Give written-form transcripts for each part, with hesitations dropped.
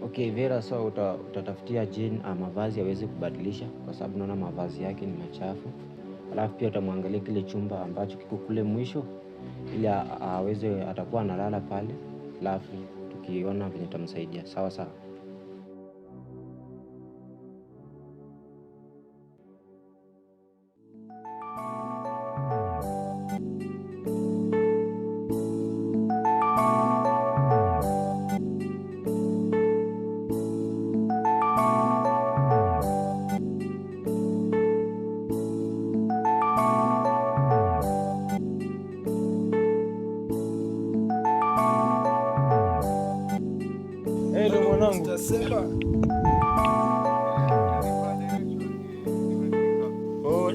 Okay, Vera, so utatafutia Jane mavazi aweze kubadilisha kwa sababu naona mavazi yake ni machafu. Alafu pia utamwangalia kile chumba ambacho kiko kule mwisho ili atakuwa analala pale. Alafu tukiona vile tutamsaidia. Sawa sawa.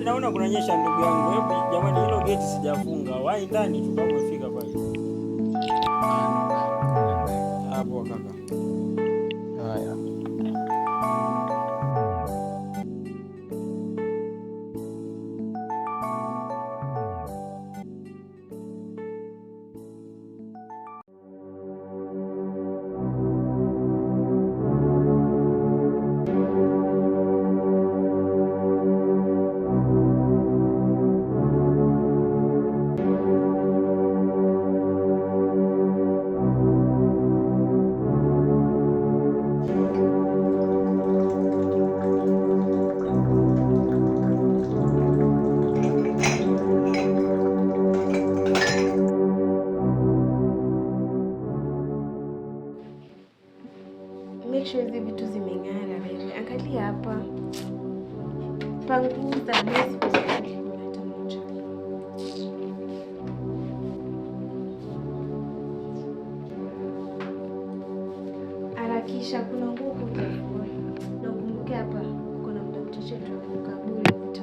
Naona kunanyesha ndugu yangu. Hebu jamani, hilo geti sijafunga. Wahi ndani tu kama umefika pale. Hapo kaka. Haya. Make sure hizi vitu zimeng'ara wewe. Angalia hapa. Panguza basi kusudi kuleta moja. Harakisha, kuna nguo kutafua. Na ukumbuke hapa kuna muda mchache tu kaburi utakuja.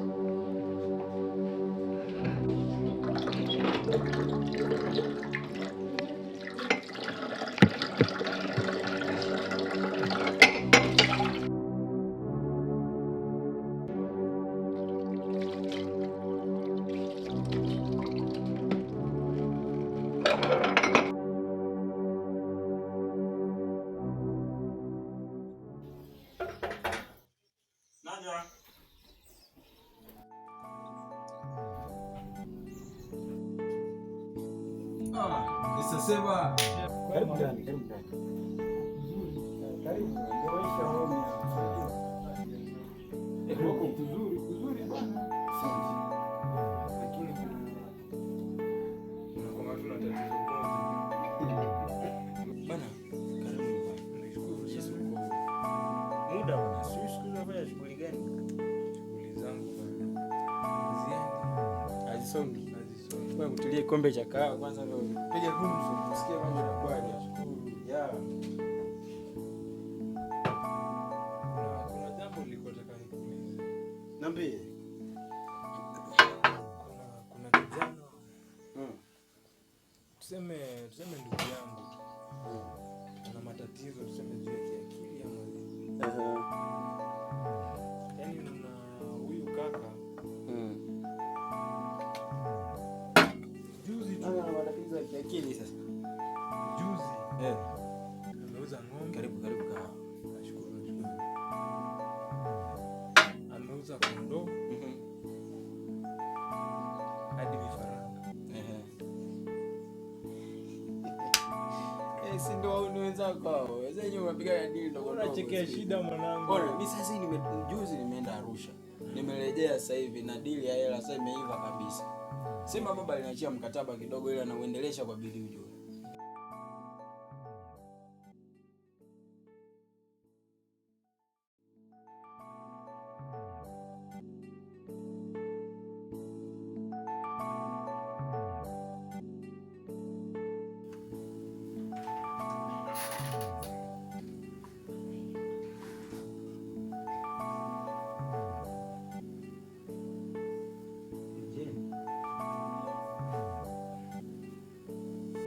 Sasa Karibu ndani, karibu ndani. Karibu. Ndoisha home ya. Kuzuri bwana. Asante. Lakini kuna tatizo moja. Bana, karibu nyumbani. Nashukuru Yesu kwa muda bwana. Siku unafanya shughuli gani? Shughuli zangu bwana. Ziani. Azisongi. Wewe mtulie kombe cha kahawa kwanza ndio piga gumzo usikie mambo yanakuwaje. Nashukuru. Kuna jambo nilikotaka nikuulize. niambie. Kuna kijana. Tuseme ndugu yangu. Ana matatizo tuseme juu ya kiakili ama. Yaani na huyu kaka. Ana matatizo ya kiakili sasa. Juzi. Ameuza ng'ombe. Karibu kahawa. Nashukuru. Ameuza kondoo. Hadi vifaranga. Si ndio ni wenzako hao. Wewe wenyewe unapiga dili ndogo ndogo. Unachekea shida mwanangu. Bora mimi sasa juzi nimeenda Arusha. Nimerejea sasa hivi na dili ya hela sasa imeiva kabisa. Simba baba aliniachia mkataba kidogo ile anauendelesha kwa bidii ujue.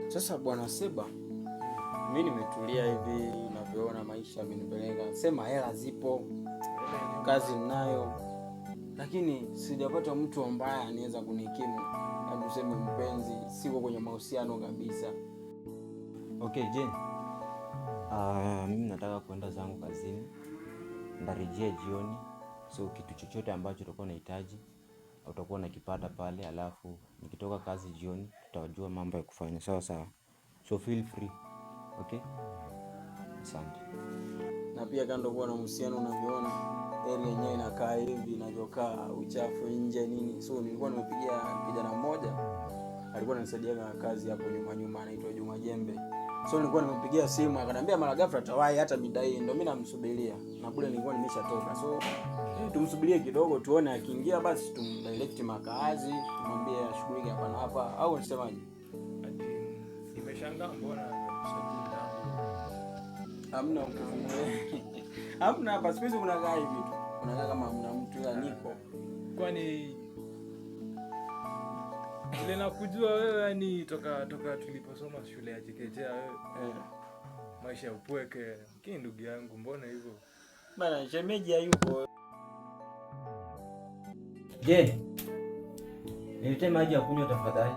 Sasa bwana Seba, mimi nimetulia hivi unavyoona maisha yamenipeleka. Sema hela zipo, kazi ninayo, lakini sijapata mtu ambaye anaweza kunikimu. Hebu sema mpenzi, siko kwenye mahusiano kabisa. Okay, Jane. Mimi nataka kwenda ndarejea jioni. So kitu chochote ambacho utakuwa unahitaji utakuwa unakipata pale, alafu nikitoka kazi jioni tutajua mambo ya kufanya. Sawa sawa. So feel free. Okay? Asante. Na pia kando kuwa na uhusiano, unavyoona area yenyewe inakaa hivi inavyokaa, uchafu nje nini. So nilikuwa nimepigia kijana mmoja alikuwa ananisaidia na kazi hapo nyuma, anaitwa Juma Jembe. So nilikuwa nimepigia simu akaniambia mara ghafla atawahi hata midai, ndio mimi namsubiria. Na bure nilikuwa nimeshatoka. So tumsubirie kidogo tuone, akiingia basi tumdirect makazi, tumwambie shughuli hapa na hapa, au unasemaje? Nimeshangaa mbona anamsajili Hamna ukuvumwe. Hamna hapa space, unakaa hivi tu. Unakaa kama hamna mtu ya niko. Kwani ile nakujua wewe, yani toka tuliposoma shule ya chekechea wewe. Maisha ya upweke. Lakini ndugu yangu mbona hivyo? Bana shemeji hayupo. Je, niletee maji ya kunywa tafadhali.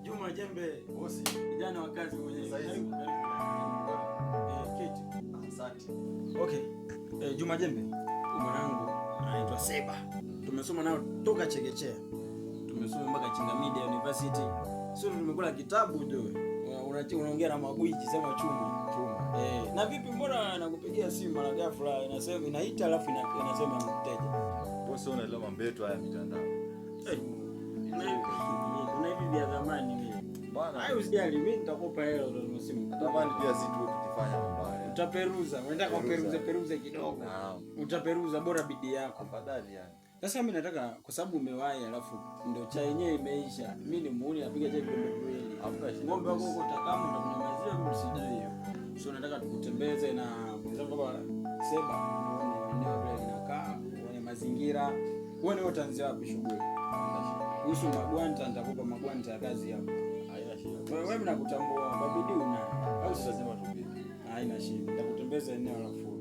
Juma Jembe, bosi, kijana wa kazi mwenyewe. Keti. Asante. Okay. Juma Jembe, mwanangu anaitwa Seba. Tumesoma nao toka chekechea. Tumesoma mpaka Chinga Media University. Sio tumekula kitabu tu. Unaongea na magwiji sema chuma. Na vipi mbona nakupigia simu mara ghafla inasema inaita alafu inasema mteja. Bosi unaelewa mambo yetu haya mitandao. Kuna hivi vya zamani vile. Bwana, hayo usijali, mimi nitakupa hela ndio simu. Natamani pia sisi tu tukifanya mambo haya. Utaperuza, unataka kuperuza kidogo. Utaperuza bora bidii yako. Afadhali yani. Sasa mimi nataka kwa sababu umewahi alafu ndio chai yenyewe imeisha. Mimi ni muone napiga chai kikombe kiwili. Hakuna shida. Ng'ombe wako uko takamu utakunyamazia msijali hiyo. So nataka tukutembeze na mwenzangu baba Seba, uone eneo vile linakaa, uone mazingira, uone utaanzia wapi shughuli. Kuhusu magwanta nitakupa magwanta ya kazi hapo. Haina shida. Wewe mnakutambua kwa bidii una. Au sisi lazima tupige. Haina shida. Nitakutembeza eneo la full.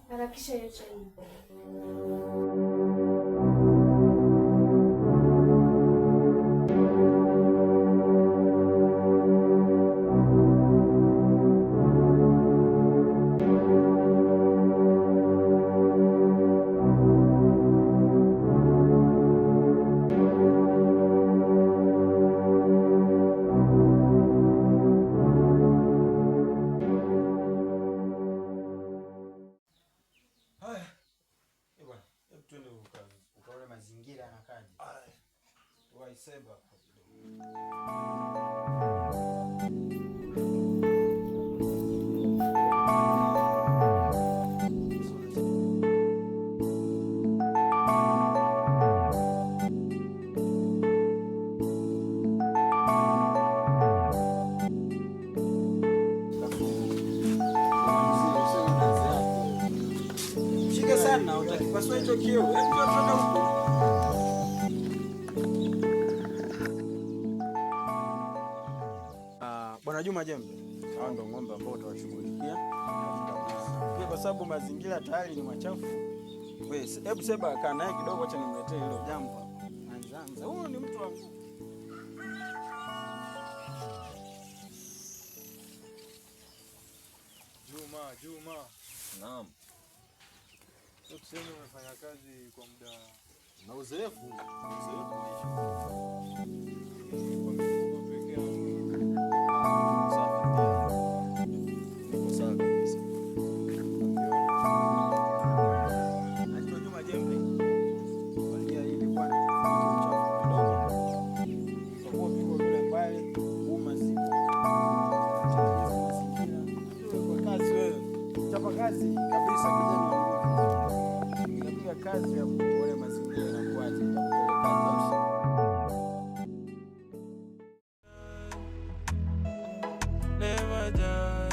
Harakisha hiyo chai. Ukaona mazingira yanakaje. Tuwaiseba kwa kidogo. Shika kijana, utakipasua hicho kioo. Hebu twende huko. Bwana Juma Jembe, hao ndio ng'ombe ambao utawashughulikia. Pia kwa sababu mazingira tayari ni machafu. Wewe hebu sema kaa naye kidogo, acha nimletee hilo jambo. Anza. Huyu ni mtu wangu. Juma. Naam. Tuseme umefanya kazi kwa muda Na uzoefu kwa mifugo peke yako. niko sawa kabisa. Anaitwa Juma Jembe. Kuanzia hivi bwana, uchafu kidogo. Kwa pigo vile pale, sipo. Kwa kazi wewe. Chapa kazi kabisa kijana. Unapiga kazi ya kuona mazingira yanakuaje, Never die.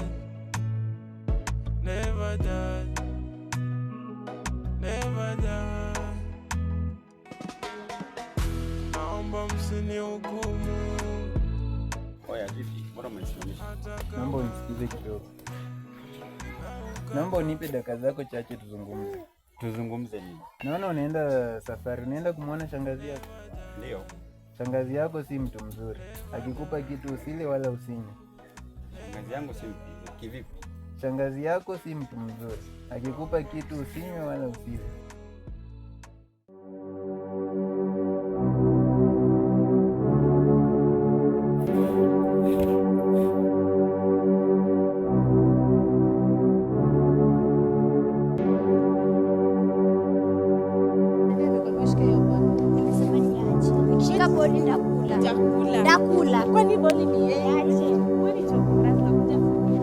Never die. Never die. Naomba msinihukumu. Oya vipi? Mbona umenisimamisha? Naomba unisikize kidogo. Naomba unipe dakika zako chache tuzungumze. Tuzungumze nini? Naona unaenda safari, unaenda kumwona shangazi yako. Ndio. Shangazi yako si mtu mzuri. Akikupa kitu usile wala usinywe. Shangazi yangu si mpigo. Kivipi? Shangazi yako si mtu mzuri. Akikupa kitu usinywe wala usile. Nikishika bodi ndakula. Kwani bodi ni yeye?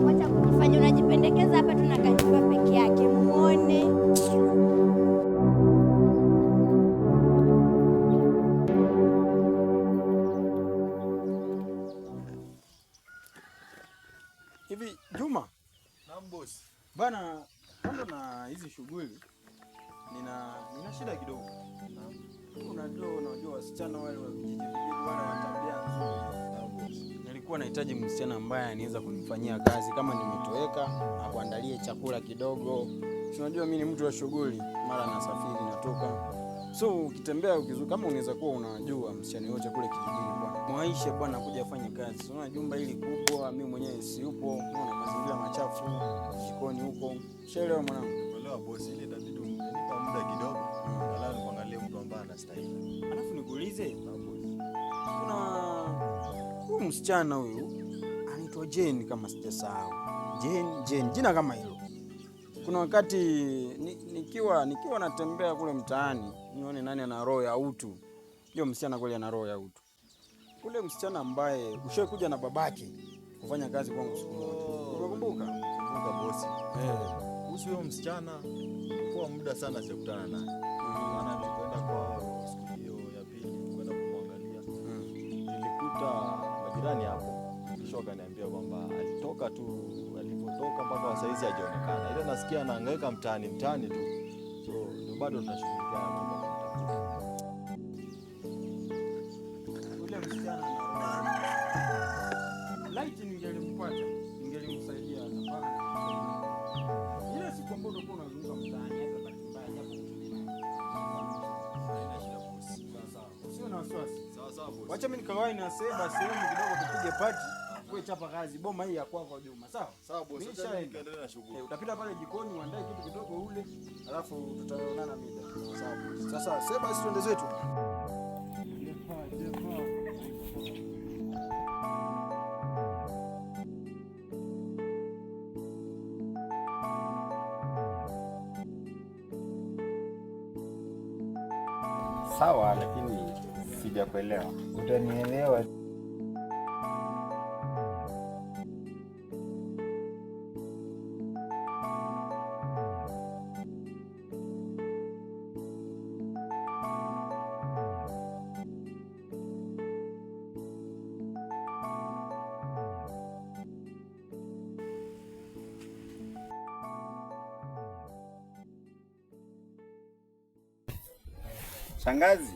Wacha kujifanya unajipendekeza hapa, tunakanyumba peke yake muone. Hivi Juma, Naam boss. bana, kando na hizi shughuli nina shida kidogo. Unajua wasichana wale wa vijiji wale wa tabia nzuri. Naam boss. Nilikuwa nahitaji msichana ambaye anaweza kunifanyia kazi kama nimetoweka, akuandalie chakula kidogo. Unajua mimi ni mtu wa shughuli, mara nasafiri natoka. So ukitembea kama unaweza kuwa unajua msichana yote kule kijijini bwana. Mwaishe bwana kuja afanye kazi. So, unaona jumba hili kubwa, mimi mwenyewe siyupo, unaona mazingira machafu, jikoni huko. Shaelewa mwanangu. Elewa boss, ile itabidi unipa muda kidogo. Alafu niangalie mtu ambaye anastahili. Alafu nikuulize, Naam boss. kuna huyu msichana huyu anaitwa Jane kama sijasahau. Jane, jina kama hilo. Kuna wakati nikiwa natembea kule mtaani, nione nani ana roho ya utu. Hiyo msichana kweli ana roho ya utu. Ule msichana ambaye ushakuja na babake kufanya kazi kwangu siku moja. Unakumbuka? Kumbuka boss. Kuhusu huyo msichana kwa muda sana sijakutana naye. Maana nilikwenda kwa siku hiyo ya pili kwenda kumwangalia. Nilikuta majirani hapo. Kisha wakaniambia kwamba alitoka tu, alipotoka mpaka wa saizi hajaonekana. Ile nasikia anahangaika mtaani tu. So ndio bado tunashughulikia mambo ya kumtafuta. Ule msichana ana roho. Light ningelimpata, ningelimsaidia hapana. Ile siku ambayo ulikuwa unazunguka mtaani hata bahati mbaya japo haina shida boss. Sawa. Usio na wasiwasi. Sawa boss. Wacha mimi nikawai na sehemu kidogo tupige party. Wewe chapa kazi. Boma hii ya kwako Juma. Sawa? Sawa boss. Mimi Acha nishaenda. nikaendelee na shughuli. Utapita pale jikoni uandae kitu kidogo ule, alafu tutaonana mida. Sawa boss. Sasa sasa basi tuende zetu. Sawa, lakini sijakuelewa. Utanielewa. Shangazi.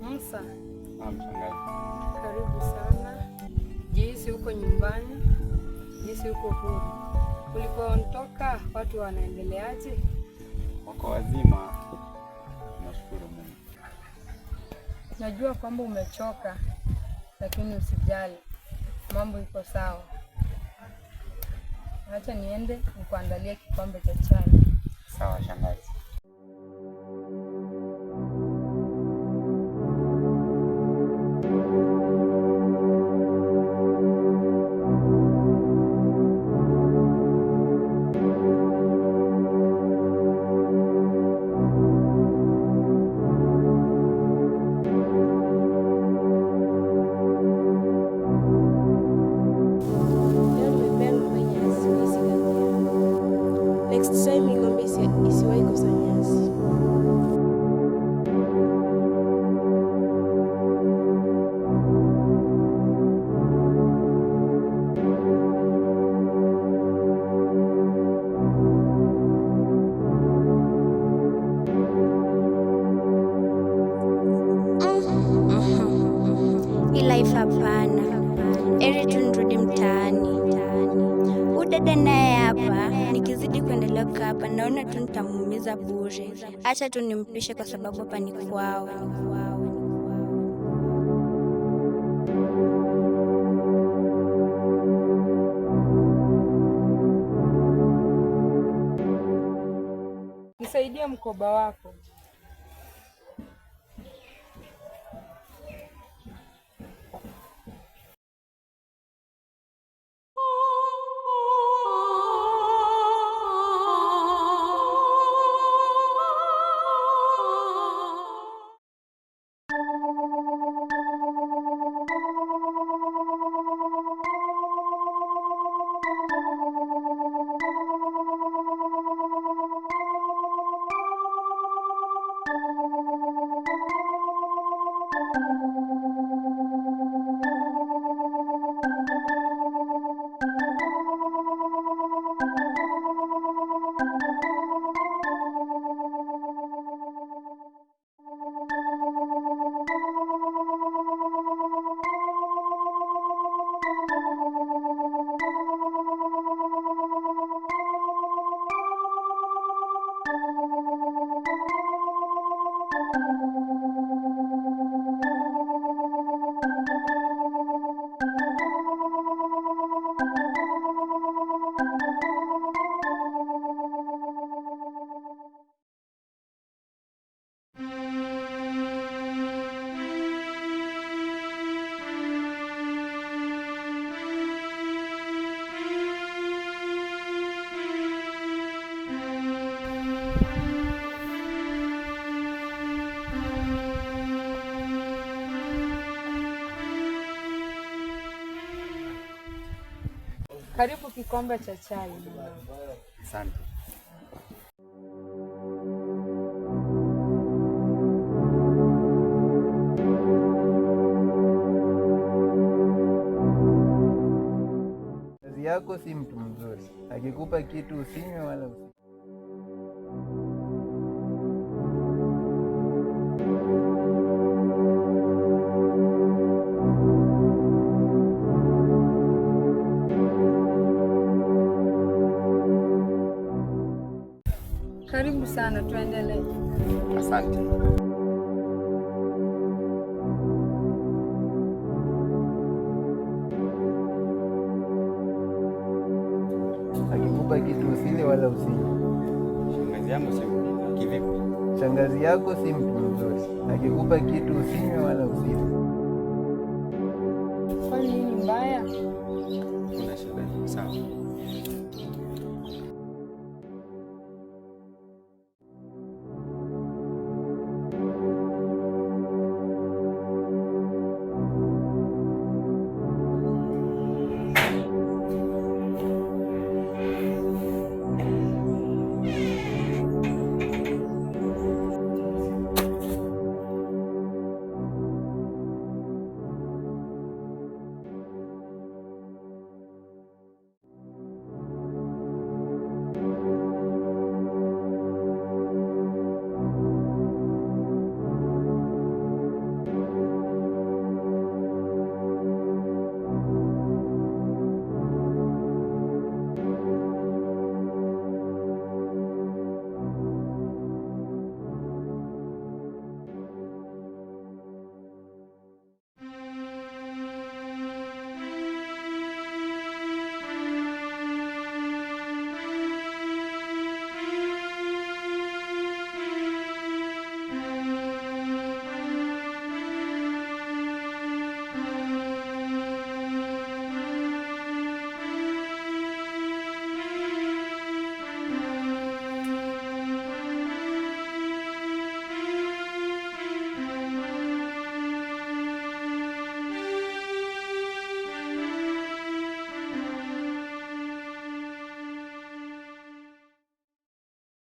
Musa. Shangazi. Karibu sana. Jihisi huko nyumbani, jihisi huko huru. Ulipoondoka watu wanaendeleaje? Wako wazima. Nashukuru Mungu. Najua kwamba umechoka, lakini usijali, mambo iko sawa. Acha niende nikuandalie kikombe cha chai. Sawa shangazi. Next time ng'ombe isiwahi kosa nyasi. Life hapana, eri tu nirudi mtaani. Udada naye hapa, nikizidi kuendelea kukaa hapa naona tu nitamuumiza bure. Acha tu nimpishe kwa sababu hapa ni kwao. Nisaidie mkoba wako. Karibu kikombe cha chai. Asante. Kazi yako si mtu mzuri, akikupa kitu usinywe wala usi. Karibu sana, tuendelee. Asante. Akikupa kitu usile wala usinywe. Shangazi yangu si kivipi? Shangazi yako si mtu mzuri, akikupa kitu usinywe wala usile. Kwani nini mbaya?